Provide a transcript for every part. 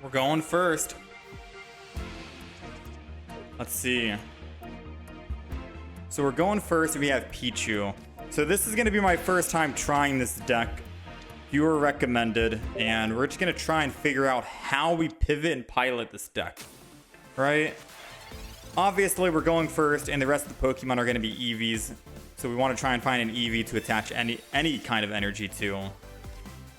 We're going first. Let's see. So we're going first. We have Pichu. So this is going to be my first time trying this deck. Viewer recommended. And we're just going to try and figure out how we pivot and pilot this deck. Right? Obviously, we're going first, and the rest of the Pokemon are going to be Eevees. So we want to try and find an Eevee to attach any kind of energy to.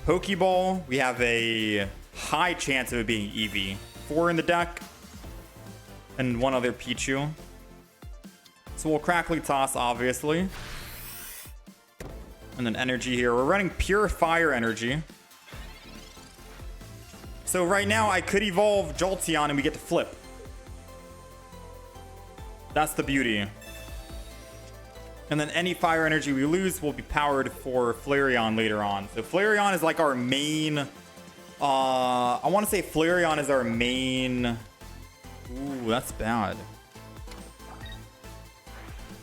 Pokeball, we have a high chance of it being Eevee. 4 in the deck. And one other Pichu. So we'll Crackly Toss, obviously. And then energy here. We're running pure fire energy. So right now, I could evolve Jolteon and we get to flip. That's the beauty. And then any fire energy we lose will be powered for Flareon later on. So Flareon is like our main... I want to say Flareon is our main... Ooh, that's bad.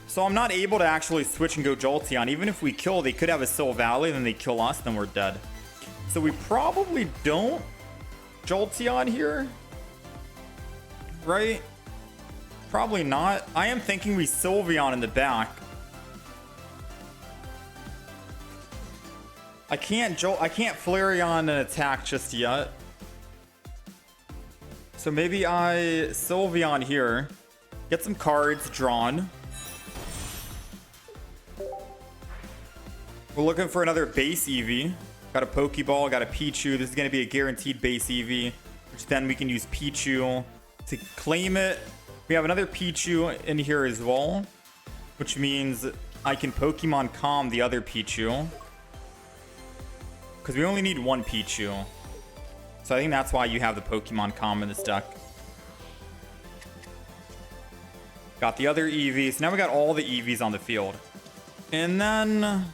So I'm not able to actually switch and go Jolteon. Even if we kill, they could have a Sylveon, then they kill us, then we're dead. So we probably don't Jolteon here. Right? Probably not. I am thinking we Sylveon in the back. I can't Flareon an attack just yet. So maybe I Sylveon here. Get some cards drawn. We're looking for another base Eevee. Got a Pokeball, got a Pichu. This is going to be a guaranteed base Eevee, which then we can use Pichu to claim it. We have another Pichu in here as well, which means I can Pokemon Calm the other Pichu. Because we only need one Pichu. So I think that's why you have the Pokemon Calm in this deck. Got the other Eevees. Now we got all the Eevees on the field. And then...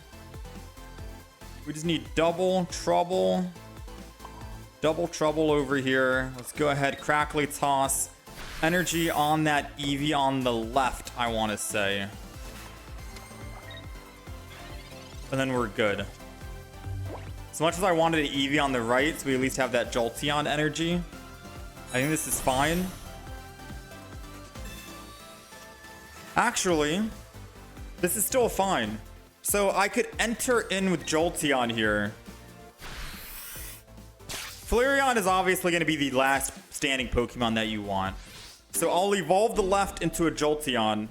we just need double trouble. Double trouble over here. Let's go ahead. Crackly Toss. Energy on that Eevee on the left, I want to say. And then we're good. As much as I wanted an Eevee on the right, so we at least have that Jolteon energy. I think this is fine. Actually, this is still fine. So I could enter in with Jolteon here. Flareon is obviously going to be the last standing Pokemon that you want. So I'll evolve the left into a Jolteon.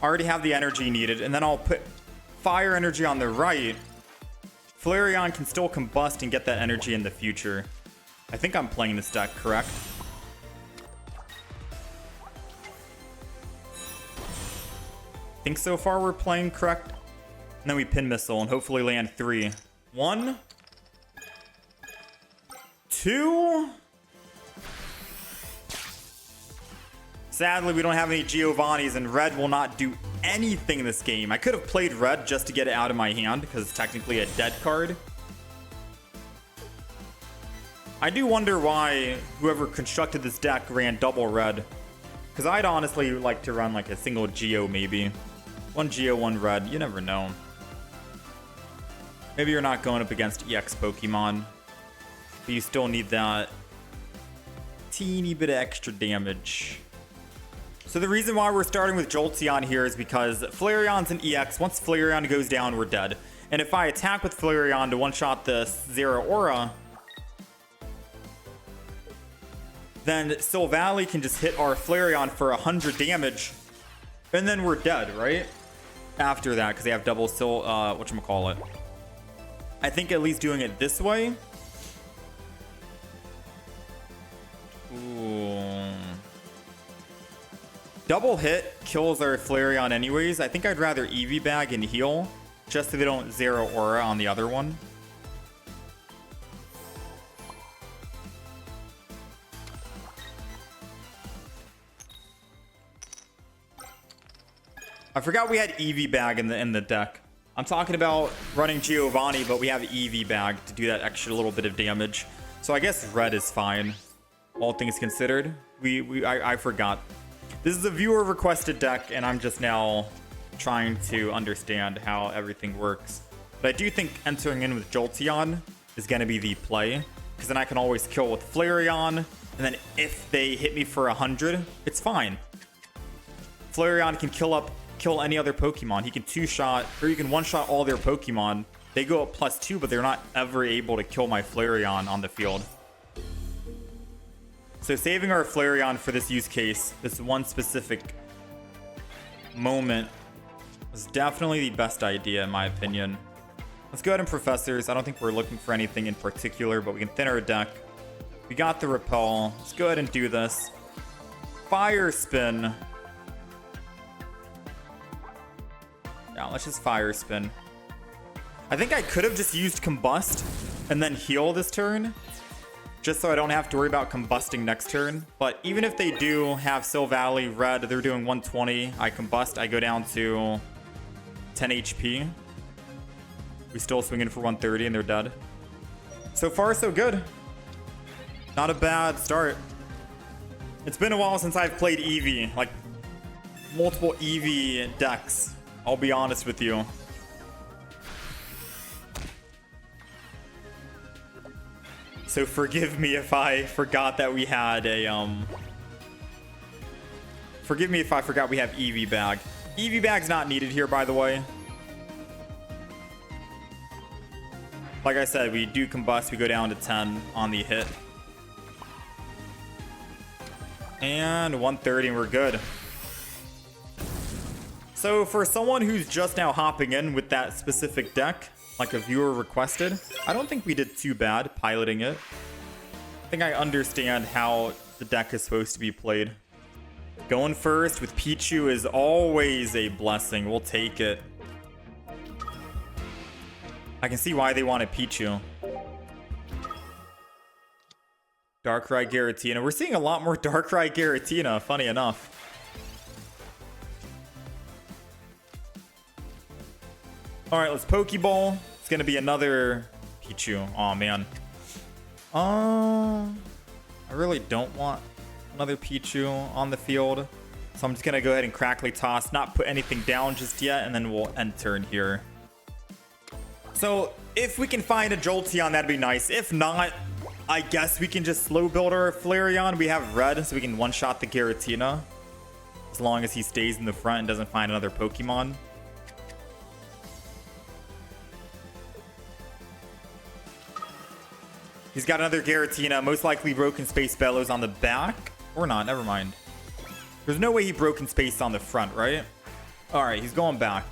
I already have the energy needed. And then I'll put fire energy on the right. Flareon can still combust and get that energy in the future. I think I'm playing this deck correct. I think so far we're playing correct. And then we pin missile and hopefully land 3. 1, 2. Sadly, we don't have any Giovannis, and red will not do anything in this game. I could have played red just to get it out of my hand because it's technically a dead card. I do wonder why whoever constructed this deck ran double red. Because I'd honestly like to run like a single Geo maybe. 1 Geo, 1 red. You never know. Maybe you're not going up against EX Pokemon. But you still need that teeny bit of extra damage. So the reason why we're starting with Jolteon here is because Flareon's an EX. Once Flareon goes down, we're dead. And if I attack with Flareon to one-shot the Zero Aura, then Sylveon can just hit our Flareon for 100 damage. And then we're dead, right? After that, because they have double whatchamacallit. I think at least doing it this way. Ooh. Double hit kills our Flareon anyways. I think I'd rather Eevee Bag and heal, just so they don't Zero Aura on the other one. I forgot we had Eevee Bag in the deck. I'm talking about running Giovanni, but we have Eevee Bag to do that extra little bit of damage. So I guess red is fine, all things considered. I forgot. This is a viewer requested deck, and I'm just now trying to understand how everything works. But I do think entering in with Jolteon is going to be the play. because then I can always kill with Flareon. And then if they hit me for 100, it's fine. Flareon can kill any other Pokemon. He can two-shot, or you can one-shot all their Pokemon. They go up +2, but they're not ever able to kill my Flareon on the field. So saving our Flareon for this use case, this one specific moment, was definitely the best idea in my opinion. Let's go ahead and Professors. I don't think we're looking for anything in particular, but we can thin our deck. We got the Repel. Let's go ahead and do this. Fire Spin. Yeah, let's just Fire Spin. I think I could have just used Combust and then heal this turn, just so I don't have to worry about combusting next turn. But even if they do have Sylveon red, they're doing 120. I combust, I go down to 10 HP. We still swing in for 130 and they're dead. So far, so good. Not a bad start. It's been a while since I've played Eevee, like multiple Eevee decks. I'll be honest with you. So forgive me if I forgot that we had a forgive me if I forgot we have Eevee Bag. Eevee Bag's not needed here, by the way. Like I said, we do combust, we go down to 10 on the hit. And 130 and we're good. So for someone who's just now hopping in with that specific deck, like a viewer requested, I don't think we did too bad piloting it. I think I understand how the deck is supposed to be played. Going first with Pichu is always a blessing. We'll take it. I can see why they wanted Pichu. Darkrai Giratina. We're seeing a lot more Darkrai Giratina, funny enough. Alright, let's Pokeball. It's gonna be another Pichu. Oh man. I really don't want another Pichu on the field. So I'm just gonna go ahead and Crackly Toss, not put anything down just yet, and then we'll end turn here. So if we can find a Jolteon, that'd be nice. If not, I guess we can just slow build our Flareon. We have red, so we can one-shot the Giratina. As long as he stays in the front and doesn't find another Pokemon. He's got another Giratina, most likely Broken Space Bellows on the back. Or not, never mind. There's no way he Broken Space on the front, right? Alright, he's going back.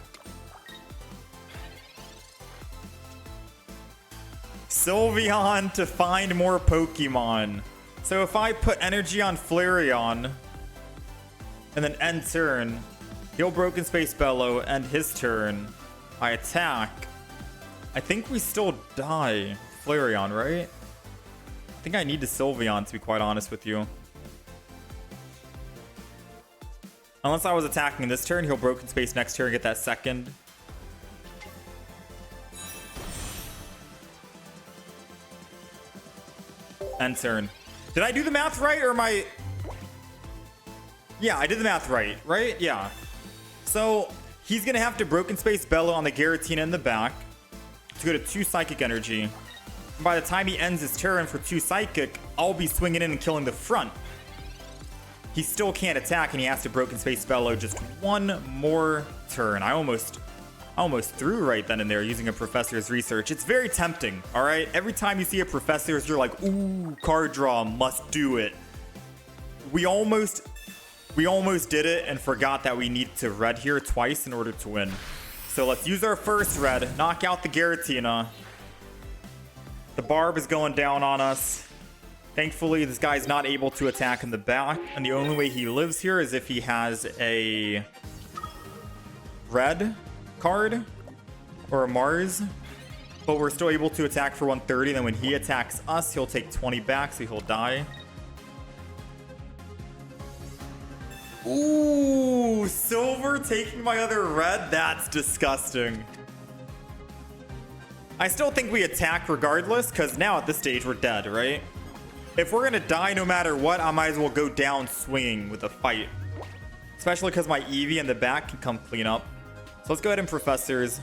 Sylveon to find more Pokemon. So if I put energy on Flareon and then end turn, he'll Broken Space Bellow, end his turn. I attack. I think we still die. Flareon, right? I think I need to Sylveon, to be quite honest with you. Unless I was attacking this turn, he'll Broken Space next turn, get that second. End turn. Did I do the math right, or am I... Yeah, I did the math right, right? Yeah. So, he's going to have to Broken Space Bellow on the Giratina in the back to go to 2 Psychic Energy. By the time he ends his turn for 2 Psychic, I'll be swinging in and killing the front. He still can't attack, and he has to Broken Space Bellow just one more turn. I almost threw right then and there using a Professor's Research. It's very tempting, all right? Every time you see a Professor's, you're like, ooh, card draw, must do it. We almost did it and forgot that we need to red here twice in order to win. So let's use our first red, knock out the Giratina. The Barb is going down on us. Thankfully, this guy's not able to attack in the back, and the only way he lives here is if he has a red card or a Mars. But we're still able to attack for 130. Then when he attacks us, he'll take 20 back, so he'll die. Ooh, silver taking my other red? That's disgusting. I still think we attack regardless, because now at this stage we're dead, right? If we're going to die no matter what, I might as well go down swinging with a fight. Especially because my Eevee in the back can come clean up. So let's go ahead and Professors.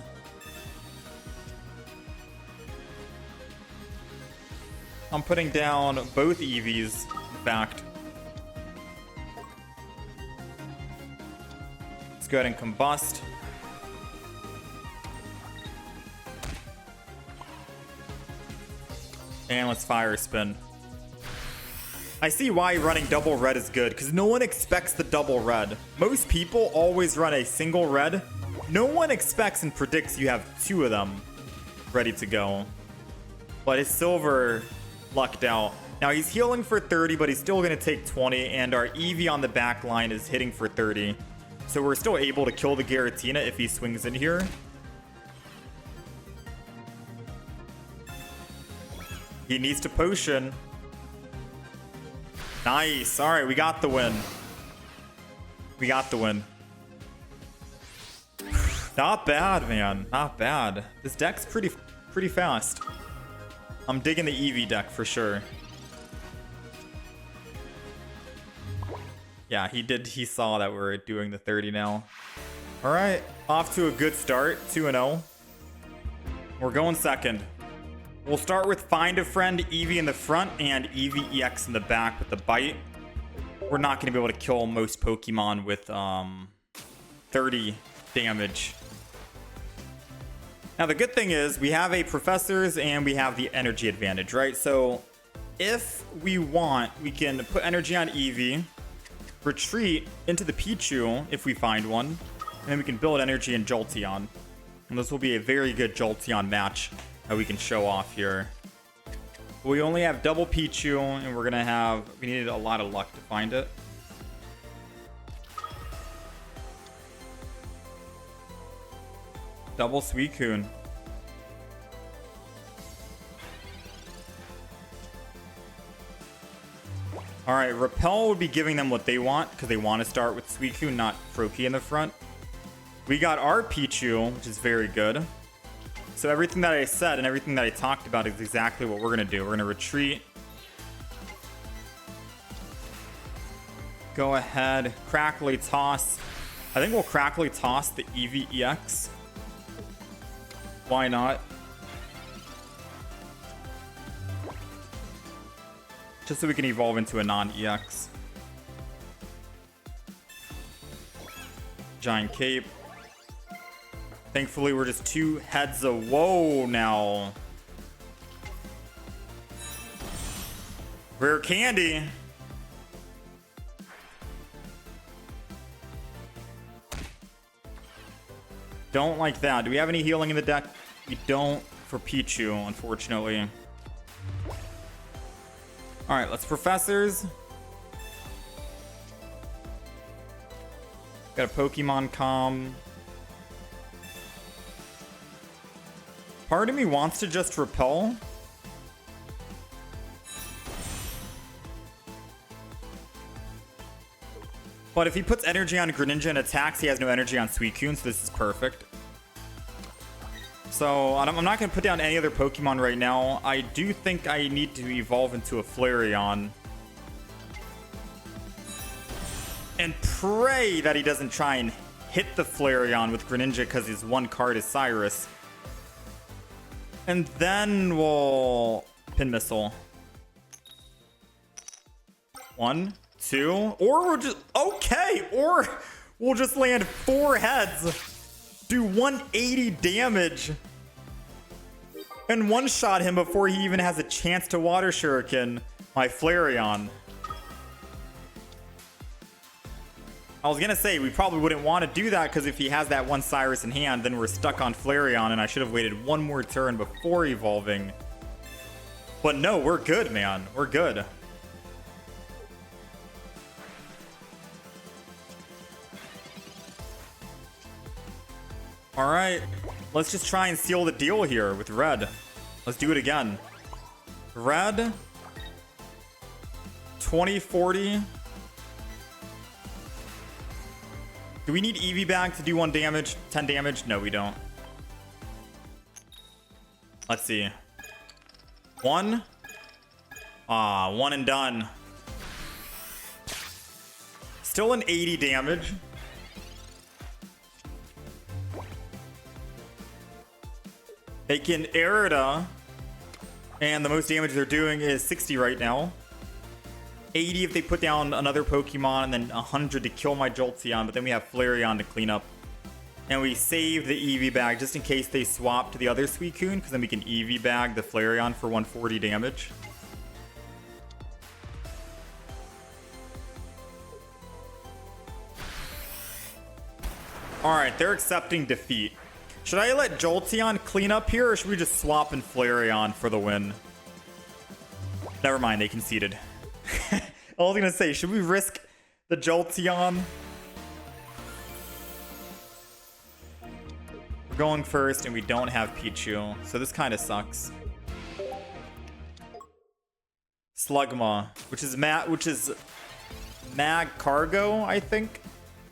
I'm putting down both Eevees, in fact. Let's go ahead and combust. And let's fire spin. I see why running double red is good, because no one expects the double red. Most people always run a single red. No one expects and predicts you have two of them ready to go. But his silver lucked out. Now he's healing for 30, but he's still going to take 20, and our Eevee on the back line is hitting for 30. So we're still able to kill the Giratina if he swings in here. He needs to potion. Nice. All right, we got the win. We got the win. Not bad, man. Not bad. This deck's pretty fast. I'm digging the Eevee deck for sure. Yeah, he saw that we're doing the 30 now. All right, off to a good start, 2-0. We're going second. We'll start with Find a Friend, Eevee in the front, and Eevee EX in the back with the bite. We're not going to be able to kill most Pokemon with 30 damage. Now, the good thing is we have a Professors and we have the energy advantage, right? So if we want, we can put energy on Eevee, retreat into the Pichu if we find one, and then we can build energy in Jolteon. And this will be a very good Jolteon match that we can show off here. We only have double Pichu, and we needed a lot of luck to find it. Double Suicune. All right, Repel would be giving them what they want because they want to start with Suicune, not Froakie in the front. We got our Pichu, which is very good. So everything that I said and everything that I talked about is exactly what we're going to do. We're going to retreat. Go ahead. Crackly Toss. I think we'll Crackly Toss the Eevee EX. Why not? Just so we can evolve into a non-EX. Giant Cape. Thankfully, we're just 2 heads of whoa now. Rare candy. Don't like that. Do we have any healing in the deck? We don't for Pichu, unfortunately. All right, let's Professors. Got a Pokemon Com. Part of me wants to just Repel. But if he puts energy on Greninja and attacks, he has no energy on Suicune, so this is perfect. So I'm not going to put down any other Pokemon right now. I do think I need to evolve into a Flareon. And pray that he doesn't try and hit the Flareon with Greninja because his one card is Cyrus. And then we'll Pin Missile. 1, 2, or we'll just, okay, or we'll just land 4 heads, do 180 damage, and one-shot him before he even has a chance to Water Shuriken my Flareon. I was gonna say, we probably wouldn't want to do that, because if he has that one Cyrus in hand, then we're stuck on Flareon, and I should have waited one more turn before evolving. But no, we're good, man. We're good. Alright, let's just try and seal the deal here with red. Let's do it again. Red. 2040. Do we need Eevee Bag to do 1 damage? 10 damage? No, we don't. Let's see. 1. Ah, 1 and done. Still an 80 damage. Taking Erida And the most damage they're doing is 60 right now. 80 if they put down another Pokemon, and then 100 to kill my Jolteon, but then we have Flareon to clean up. And we save the Eevee Bag just in case they swap to the other Suicune, because then we can Eevee Bag the Flareon for 140 damage. Alright, they're accepting defeat. Should I let Jolteon clean up here, or should we just swap in Flareon for the win? Never mind, they conceded. I was gonna say, should we risk the Jolteon? We're going first, and we don't have Pichu, so this kind of sucks. Slugma, which is Mag Cargo, I think.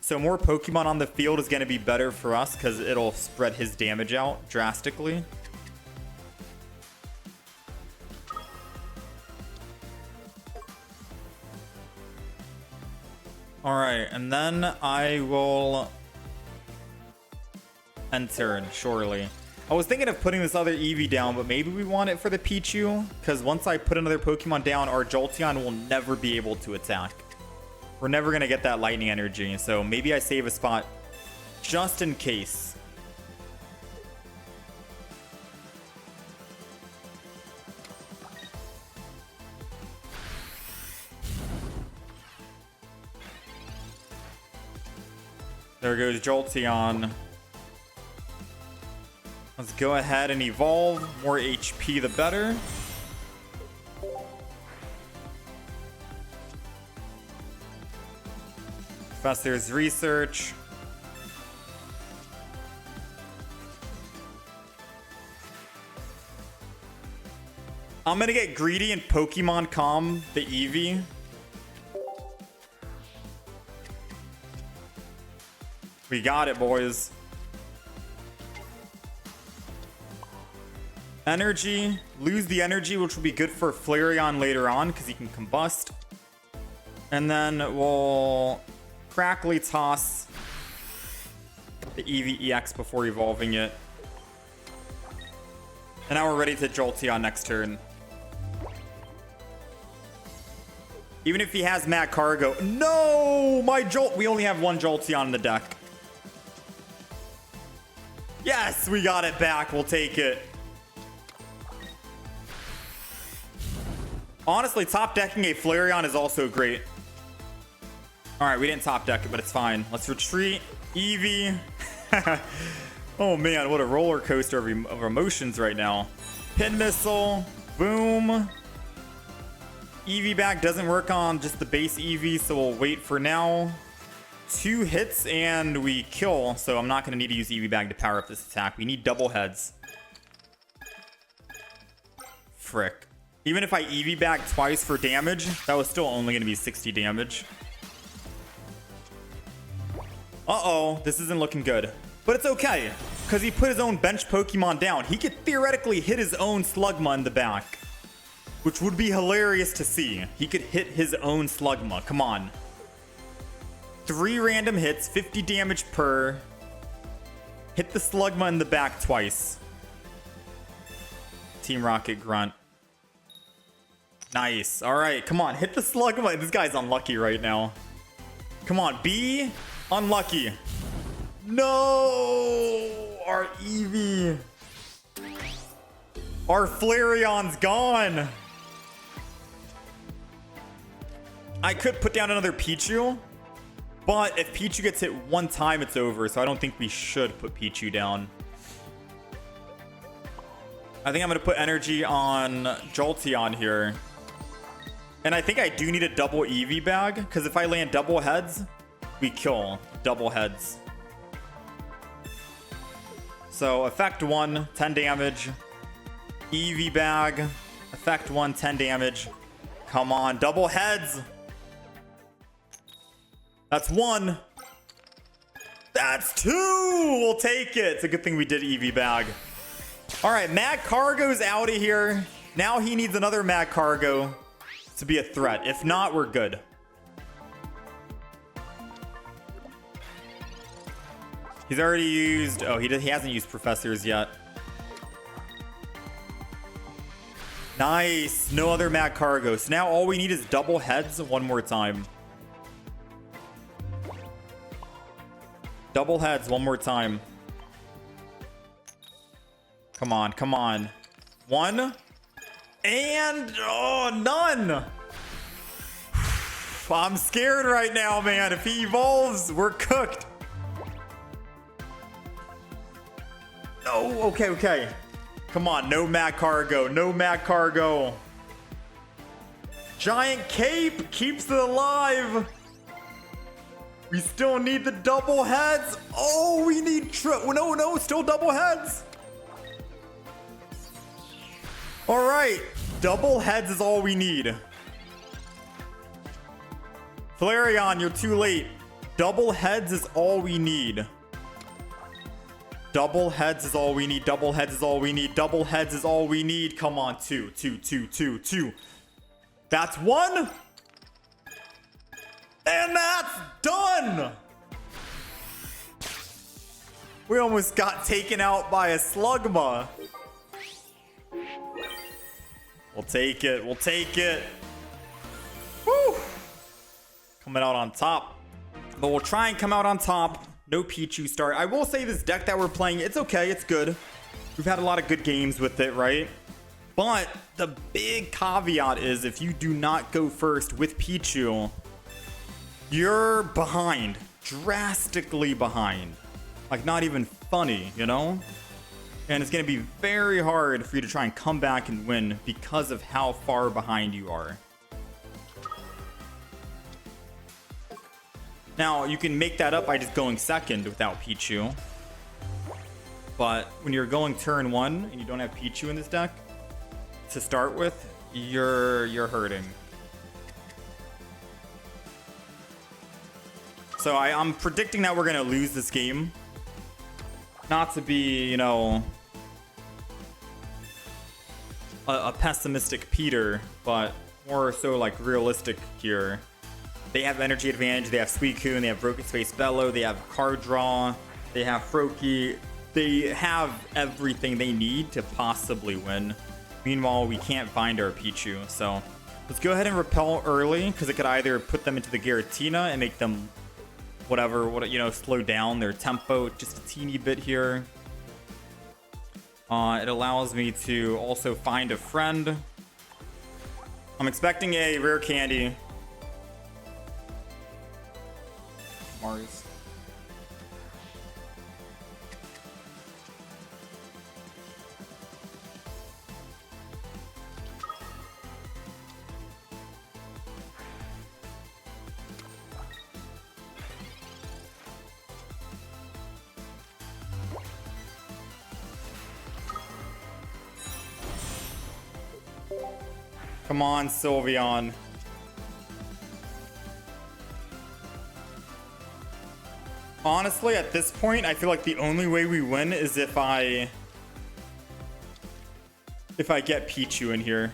So more Pokemon on the field is going to be better for us because it'll spread his damage out drastically. Alright, and then I will enter, surely. I was thinking of putting this other Eevee down, but maybe we want it for the Pichu, because once I put another Pokemon down, our Jolteon will never be able to attack. We're never going to get that lightning energy, so maybe I save a spot just in case. There goes Jolteon. Let's go ahead and evolve. More HP, the better. Professor's Research. I'm gonna get greedy and Pokemon Calm the Eevee. We got it, boys. Energy. Lose the energy, which will be good for Flareon later on because he can combust. And then we'll crackly toss the Eevee EX before evolving it. And now we're ready to Jolteon next turn. Even if he has Mag Cargo. No! My Jolt. We only have one Jolteon in the deck. Yes, we got it back. We'll take it. Honestly, top decking a Flareon is also great. Alright, we didn't top deck it, but it's fine. Let's retreat. Eevee. Oh man, what a roller coaster of emotions right now. Pin Missile. Boom. Eevee Bag doesn't work on just the base Eevee, so we'll wait for now. 2 hits and we kill, so I'm not going to need to use Eevee Bag to power up this attack. We need double heads. Frick. Even if I Eevee Bag twice for damage, that was still only going to be 60 damage. Uh-oh, this isn't looking good. But it's okay, because he put his own bench Pokemon down. He could theoretically hit his own Slugma in the back, which would be hilarious to see. He could hit his own Slugma. Come on. 3 random hits, 50 damage per. Hit the Slugma in the back twice. Team Rocket Grunt. Nice. All right, come on. Hit the Slugma. This guy's unlucky right now. Come on, be unlucky. No! Our Eevee. Our Flareon's gone. I could put down another Pichu, but if Pichu gets hit one time, it's over. So I don't think we should put Pichu down. I think I'm going to put energy on Jolteon here. And I think I do need a double Eevee Bag, because if I land double heads, we kill double heads. So effect 1, 10 damage. Eevee Bag. Effect 1, 10 damage. Come on, double heads. That's 1. That's 2. We'll take it. It's a good thing we did Eevee Bag. All right, Mag Cargo's out of here. Now he needs another Mag Cargo to be a threat. If not, we're good. He's already used... Oh, he hasn't used Professors yet. Nice. No other Mad Cargo. So now all we need is double heads one more time. Double heads one more time. Come on, come on. One. And, oh, none. I'm scared right now, man. If he evolves, we're cooked. No, okay, okay. Come on, no Mad Cargo, no Mad Cargo. Giant Cape keeps it alive. We still need the double heads. Oh, we need no, still double heads. All right, double heads is all we need. Flareon, you're too late. Double heads is all we need. Double heads is all we need. Double heads is all we need. Double heads is all we need. Come on, two. That's one. And that's done. We almost got taken out by a Slugma. We'll take it. We'll take it. Woo. Coming out on top. But we'll try and come out on top. No Pichu start. I will say this deck that we're playing, it's okay. It's good. We've had a lot of good games with it, right? But the big caveat is if you do not go first with Pichu, you're behind. Drastically behind. Like, not even funny, you know? And it's going to be very hard for you to try and come back and win because of how far behind you are. Now, you can make that up by just going second without Pichu. But when you're going turn one and you don't have Pichu in this deck to start with, you're hurting. So I'm predicting that we're going to lose this game. Not to be, you know, a pessimistic Peter, but more so like realistic here. They have energy advantage, they have Suicune, they have Broken Space Bellow, they have card draw, they have Froakie. They have everything they need to possibly win. Meanwhile, we can't find our Pichu, so let's go ahead and Repel early, because it could either put them into the Giratina and make them slow down their tempo just a teeny bit here. It allows me to also find a friend. I'm expecting a rare candy. Mars. Come on, Sylveon. Honestly, at this point, I feel like the only way we win is if I get Pichu in here.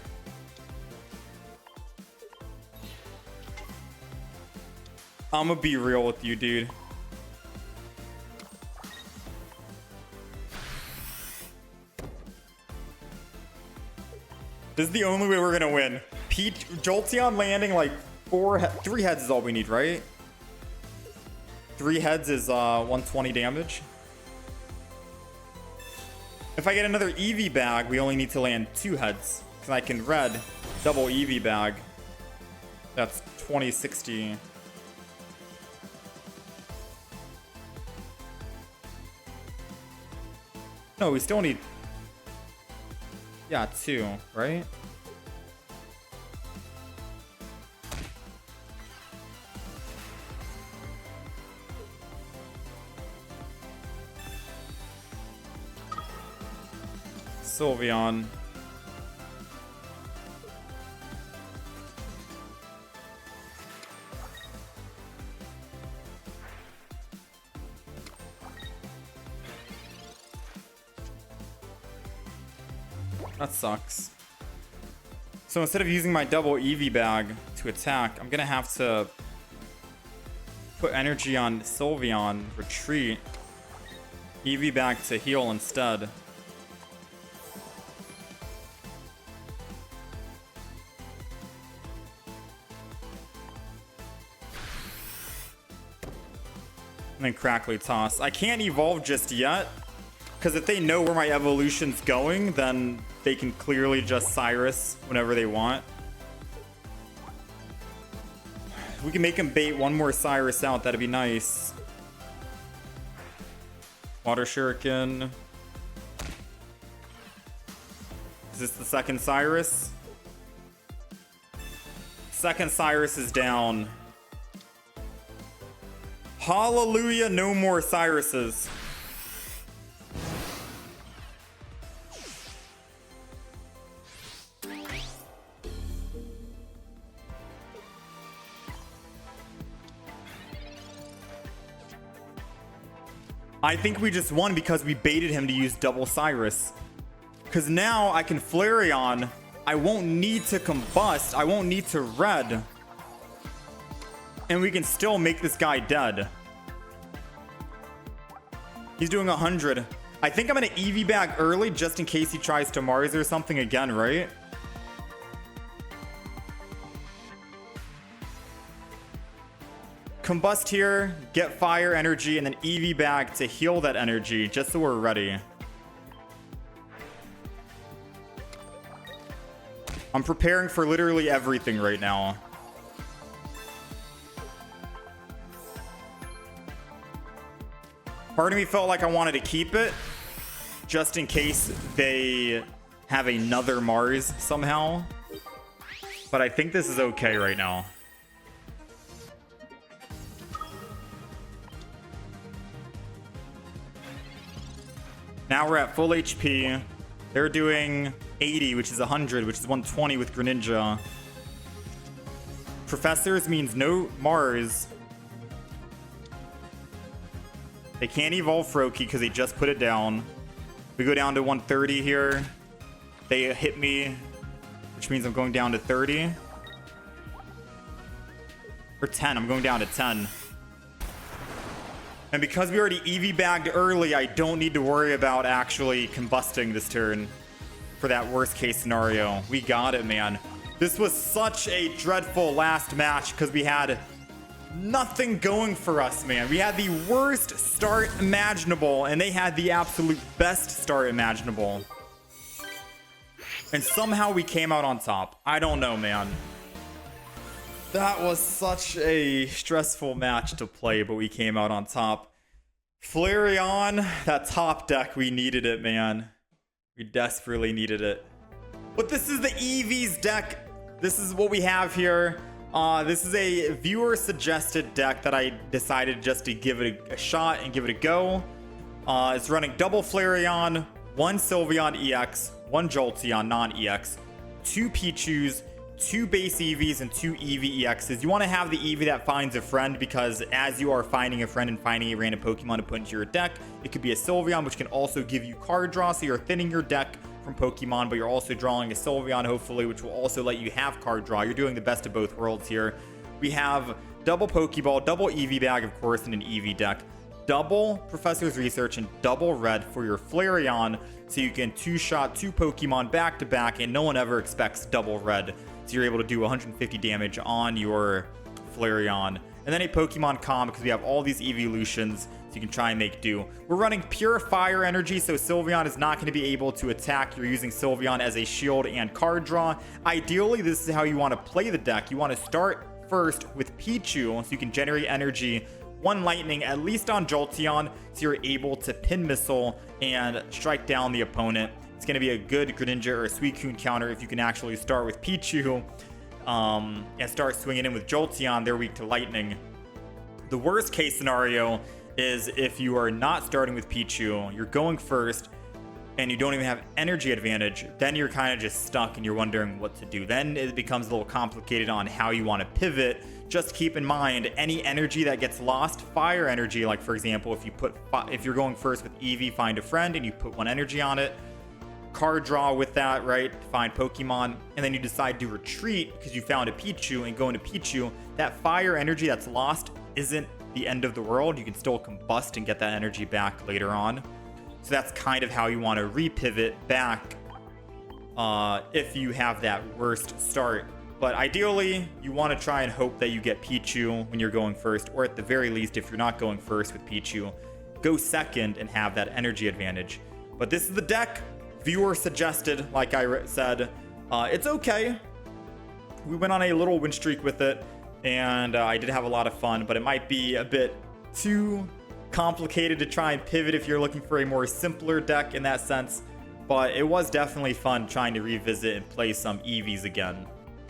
I'm gonna be real with you, dude. This is the only way we're gonna win. Jolteon landing like 3 heads is all we need, right? 3 heads is 120 damage. If I get another Eevee Bag, we only need to land 2 heads. Because I can red double Eevee Bag. That's 2060. No, we still need... Yeah, 2, right? Sylveon. That sucks. So instead of using my double Eevee Bag to attack, I'm gonna have to put energy on Sylveon, retreat, Eevee Bag to heal instead. And then Crackly Toss. I can't evolve just yet, because if they know where my evolution's going, then they can clearly just Cyrus whenever they want. If we can make them bait one more Cyrus out, that'd be nice. Water Shuriken. Is this the second Cyrus? Second Cyrus is down. Hallelujah, no more Cyruses. I think we just won because we baited him to use double Cyrus. Because now I can Flareon. I won't need to combust. I won't need to red. And we can still make this guy dead. He's doing 100. I think I'm going to Eevee Bag early just in case he tries to Mars or something again, right? Combust here, get fire energy, and then Eevee Bag to heal that energy just so we're ready. I'm preparing for literally everything right now. Part of me felt like I wanted to keep it just in case they have another Mars somehow. But I think this is okay right now. Now we're at full HP. They're doing 80, which is 100, which is 120 with Greninja. Professors means no Mars. They can't evolve Froakie because they just put it down. We go down to 130 here. They hit me, which means I'm going down to 30. Or 10. I'm going down to 10. And because we already Eevee bagged early, I don't need to worry about actually combusting this turn for that worst case scenario. We got it, man. This was such a dreadful last match because we had nothing going for us, man. We had the worst start imaginable, and they had the absolute best start imaginable. And somehow we came out on top. I don't know, man. That was such a stressful match to play, but we came out on top. Flareon, that top deck, we needed it, man. We desperately needed it. But this is the Eevee's deck. This is what we have here. This is a viewer-suggested deck that I decided just to give it a shot and give it a go. It's running double Flareon, one Sylveon EX, one Jolteon non-EX, two Pichus, two base Eevees, and two Eevee EXs. You want to have the Eevee that finds a friend because as you are finding a friend and finding a random Pokemon to put into your deck, it could be a Sylveon, which can also give you card draw, so you're thinning your deck from Pokemon, but you're also drawing a Sylveon, hopefully, which will also let you have card draw. You're doing the best of both worlds here. We have double Pokeball, double Eevee Bag, of course, and an Eevee deck. Double Professor's Research and double red for your Flareon, so you can two-shot two Pokemon back-to-back, and no one ever expects double red. So you're able to do 150 damage on your Flareon. And then a Pokemon Calm because we have all these evolutions, so you can try and make do. We're running pure fire energy, so Sylveon is not going to be able to attack. You're using Sylveon as a shield and card draw. Ideally, this is how you want to play the deck. You want to start first with Pichu, so you can generate energy, one lightning, at least on Jolteon, so you're able to pin missile and strike down the opponent. It's going to be a good Greninja or a Suicune counter if you can actually start with Pichu and start swinging in with Jolteon. They're weak to lightning. The worst case scenario is if you are not starting with Pichu, you're going first, and you don't even have energy advantage, then you're kind of just stuck and you're wondering what to do. Then it becomes a little complicated on how you want to pivot. Just keep in mind, any energy that gets lost, fire energy, like for example, if you're going first with Eevee, find a friend, and you put one energy on it, card draw with that, right? Find Pokemon, and then you decide to retreat because you found a Pichu and go into Pichu. That fire energy that's lost isn't the end of the world. You can still combust and get that energy back later on. So that's kind of how you want to repivot back if you have that worst start But ideally, you want to try and hope that you get Pichu when you're going first, or at the very least, if you're not going first with Pichu, go second and have that energy advantage. But this is the deck viewer suggested, like I said. It's okay. We went on a little win streak with it, and I did have a lot of fun, but it might be a bit too complicated to try and pivot if you're looking for a more simpler deck in that sense. But it was definitely fun trying to revisit and play some Eevees again.